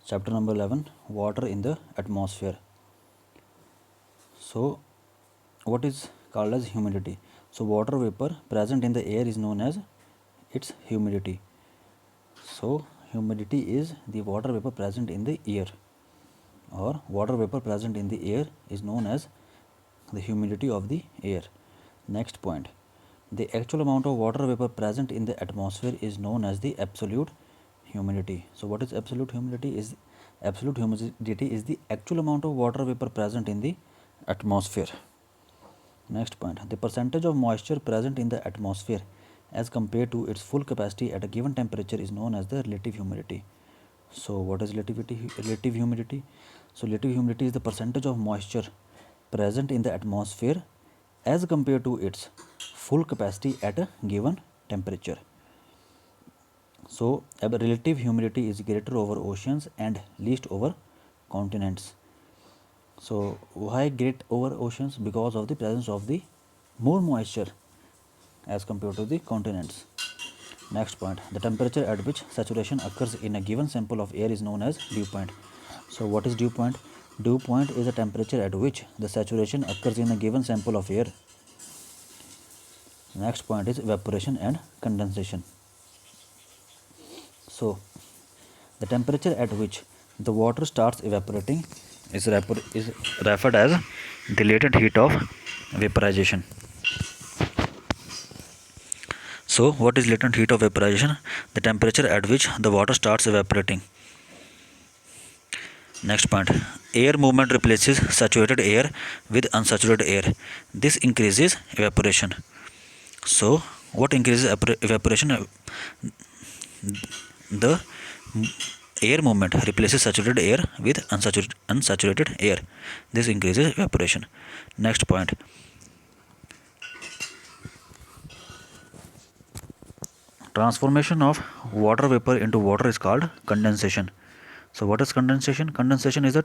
Chapter number 11, water in the atmosphere. So, what is called as humidity? So, water vapor present in the air is known as its humidity. So, humidity is the water vapor present in the air, or water vapor present in the air is known as the humidity of the air. Next point, the actual amount of water vapor present in the atmosphere is known as the absolute humidity. So what is absolute humidity? Absolute humidity is the actual amount of water vapor present in the atmosphere. Next point, the percentage of moisture present in the atmosphere as compared to its full capacity at a given temperature is known as the relative humidity. So what is relative humidity? So relative humidity is the percentage of moisture present in the atmosphere as compared to its full capacity at a given temperature. So relative humidity is greater over oceans and least over continents. So why great over oceans? Because of the presence of the more moisture as compared to the continents. Next point, the temperature at which saturation occurs in a given sample of air is known as dew point. So what is dew point? Dew point is the temperature at which the saturation occurs in a given sample of air. Next point is evaporation and condensation. So the temperature at which the water starts evaporating is referred as the latent heat of vaporization. So what is latent heat of vaporization? The temperature at which the water starts evaporating. Next point, air movement replaces saturated air with unsaturated air. This increases evaporation. So what increases evaporation? The air movement replaces saturated air with unsaturated air. This increases evaporation. Next point, transformation of water vapor into water is called condensation. So what is condensation? Condensation is a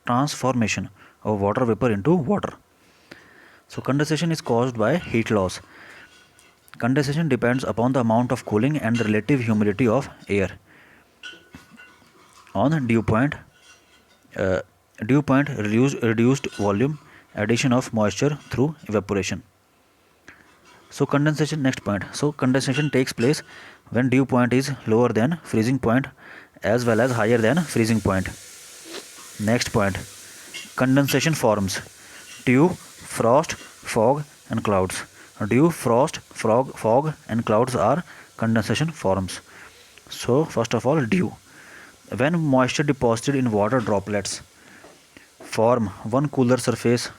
transformation of water vapor into water. So condensation is caused by heat loss. Condensation depends upon the amount of cooling and the relative humidity of air. On dew point, reduced volume, addition of moisture through evaporation. So condensation, next point. So condensation takes place when dew point is lower than freezing point as well as higher than freezing point. Next point, condensation forms dew, frost, fog and clouds. Dew, frost, fog and clouds are condensation forms. So first of all, dew. When moisture deposited in water droplets form on cooler surface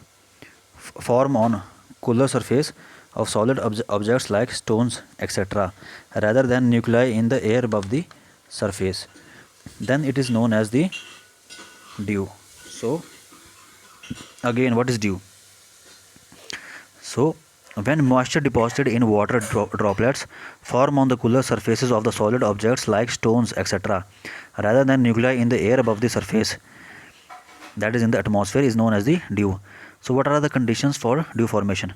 of solid objects like stones, etc., rather than nuclei in the air above the surface, then it is known as the dew. So again, what is dew? So when moisture deposited in water droplets form on the cooler surfaces of the solid objects like stones, etc., rather than nuclei in the air above the surface, that is in the atmosphere, is known as the dew. So what are the conditions for dew formation?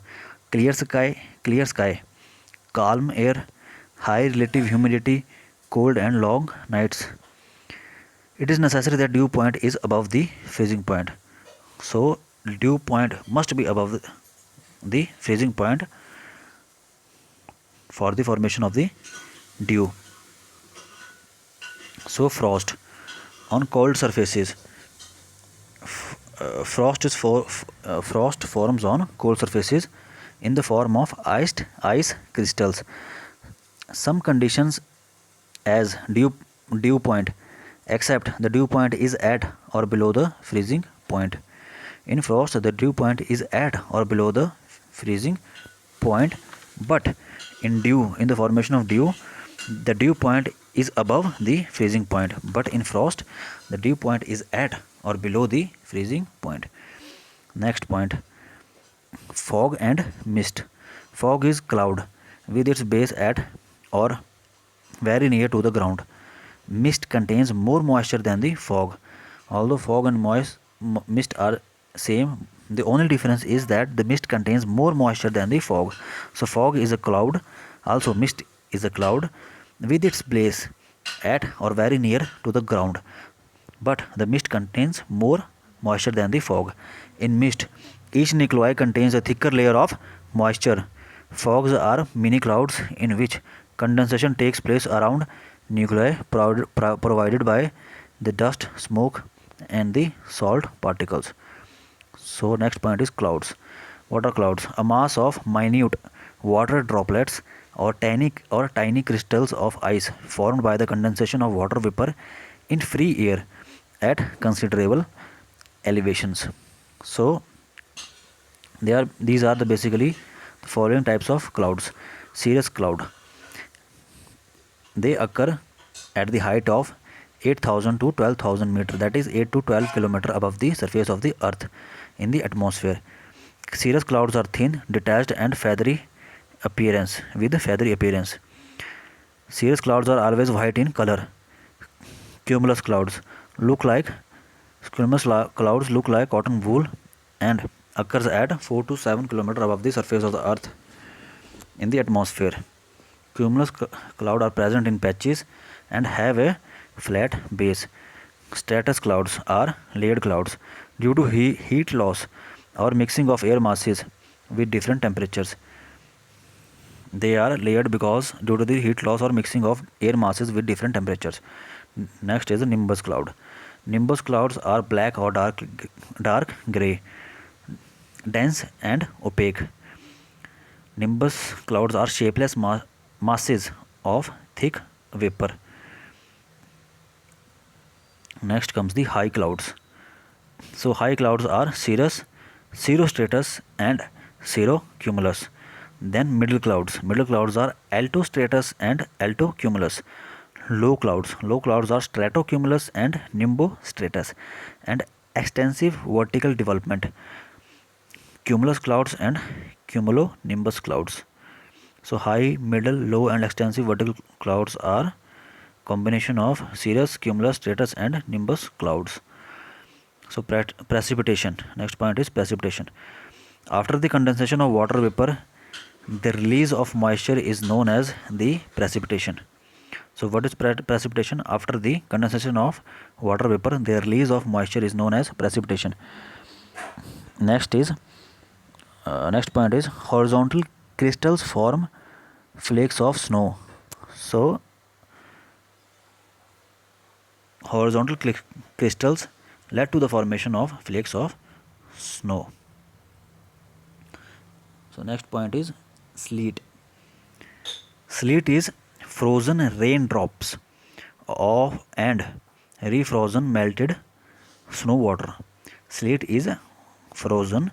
Clear sky, calm air, high relative humidity, cold and long nights. It is necessary that dew point is above the freezing point. So dew point must be above the freezing point for the formation of the dew. So frost on cold surfaces. Frost forms on cold surfaces in the form of ice crystals. Some conditions as dew point, except the dew point is at or below the freezing point. In frost, the dew point is at or below the freezing point, but in the formation of dew, the dew point is above the freezing point, but in frost, the dew point is at or below the freezing point. Next point, fog and mist. Fog is cloud with its base at or very near to the ground. Mist contains more moisture than the fog. Although fog and mist are same, the only difference is that the mist contains more moisture than the fog. So fog is a cloud, also mist is a cloud with its base at or very near to the ground. but the mist contains more moisture than the fog. In mist, each nuclei contains a thicker layer of moisture. Fogs are mini clouds in which condensation takes place around nuclei provided by the dust, smoke, and the salt particles. So next point is clouds. What are clouds? A mass of minute water droplets or tiny crystals of ice formed by the condensation of water vapor in free air at considerable elevations. So these are the basically the following types of clouds. Cirrus cloud. They occur at the height of 8,000 to 12,000 meter, that is 8 to 12 kilometer above the surface of the earth in the atmosphere. Cirrus clouds are thin, detached and feathery appearance. Cirrus clouds are always white in color. Cumulus clouds look like clouds look like cotton wool and occurs at 4 to 7 kilometer above the surface of the earth in the atmosphere. Cumulus clouds are present in patches and have a flat base. Stratus clouds are layered clouds due to heat loss or mixing of air masses with different temperatures. They are layered because due to the heat loss or mixing of air masses with different temperatures. Next is the nimbus cloud. Nimbus clouds are black or dark gray, dense and opaque. Nimbus clouds are shapeless masses of thick vapor. Next comes the high clouds. So high clouds are cirrus, cirrostratus and cirrocumulus. Then middle clouds. Middle clouds are altostratus and altocumulus. Low clouds. Low clouds are stratocumulus and nimbostratus. And extensive vertical development. Cumulus clouds and cumulonimbus clouds. So high, middle, low and extensive vertical clouds are combination of cirrus, cumulus, stratus and nimbus clouds. So precipitation. Next point is precipitation. After the condensation of water vapor, the release of moisture is known as the precipitation. So what is precipitation? After the condensation of water vapor, the release of moisture is known as precipitation. Next point is horizontal crystals form flakes of snow. So horizontal crystals led to the formation of flakes of snow. So next point is sleet. Sleet is frozen raindrops of and refrozen melted snow water. Sleet is frozen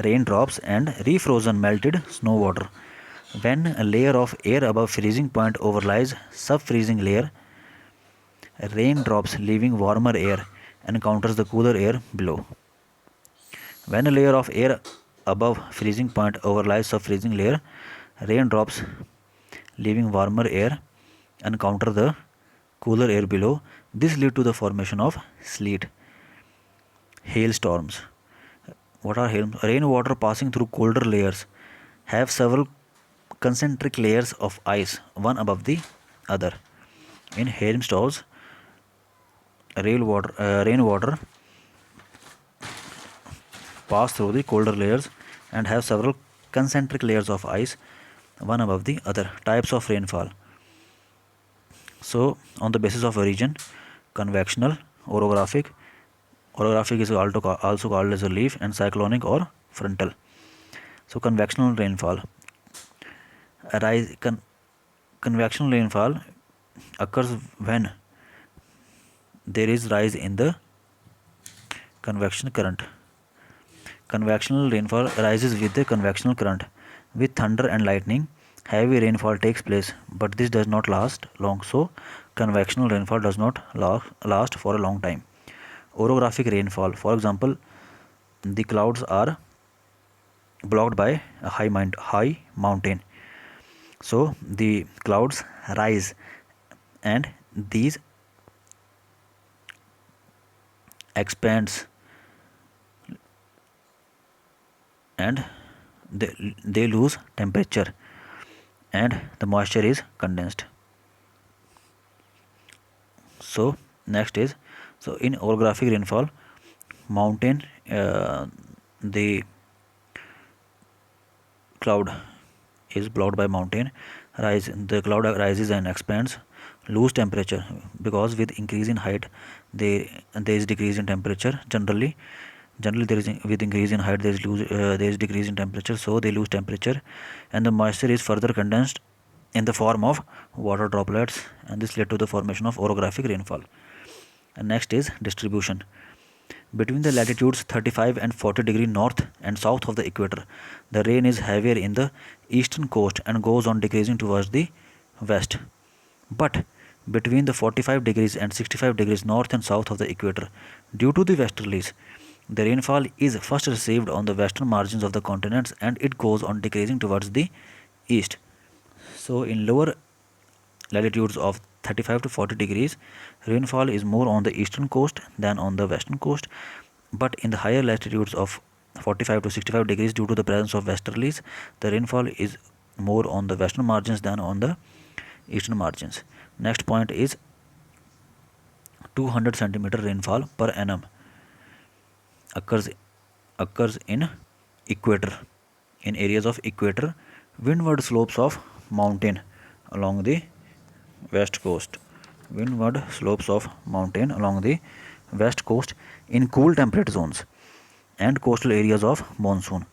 raindrops and refrozen melted snow water. When a layer of air above freezing point overlies sub-freezing layer, raindrops leaving warmer air encounters the cooler air below. When a layer of air above freezing point overlies sub-freezing layer, raindrops leaving warmer air encounter the cooler air below. This leads to the formation of sleet. Hailstorms. What are hail? Rainwater passing through colder layers have several concentric layers of ice, one above the other. In hailstorms, rainwater pass through the colder layers and have several concentric layers of ice, one above the other. Types of rainfall. So on the basis of origin, convectional, orographic. Orographic is also called as a leaf, and cyclonic or frontal. So convectional rainfall. Convectional rainfall occurs when there is rise in the convection current. Convectional rainfall rises with the convectional current. With thunder and lightning, heavy rainfall takes place, but this does not last long. So convectional rainfall does not last for a long time. Orographic rainfall. For example, the clouds are blocked by a high mountain. So the clouds rise and these expands and they lose temperature and the moisture is condensed. So next is So in orographic rainfall, mountain, the cloud is blocked by mountain rise. The cloud rises and expands, lose temperature, because with increase in height there is decrease in temperature. Generally there is with increase in height there is decrease in temperature, so they lose temperature, and the moisture is further condensed in the form of water droplets, and this led to the formation of orographic rainfall. And next is distribution. Between the latitudes 35 and 40 degree north and south of the equator, the rain is heavier in the eastern coast and goes on decreasing towards the west. But between the 45 degrees and 65 degrees north and south of the equator, due to the westerlies, the rainfall is first received on the western margins of the continents and it goes on decreasing towards the east. So, in lower latitudes of 35 to 40 degrees, rainfall is more on the eastern coast than on the western coast, but in the higher latitudes of 45 to 65 degrees, due to the presence of westerlies, the rainfall is more on the western margins than on the eastern margins. Next point is 200 centimeter rainfall per annum occurs in equator, in areas of equator, windward slopes of mountain along the west coast, windward slopes of mountain along the west coast, in cool temperate zones and coastal areas of monsoon,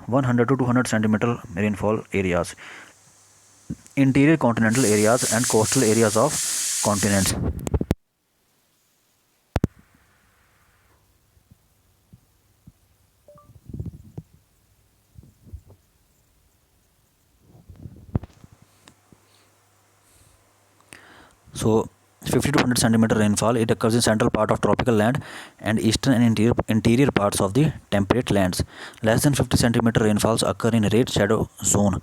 100 to 200 centimeter rainfall areas, interior continental areas and coastal areas of continents. So 50 to 100 centimeter rainfall, it occurs in central part of tropical land and eastern and interior parts of the temperate lands. Less than 50 centimeter rainfalls occur in red shadow zone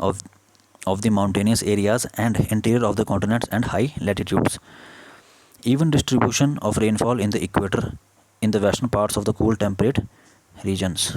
of the mountainous areas and interior of the continents and high latitudes. Even distribution of rainfall in the equator in the western parts of the cool temperate regions.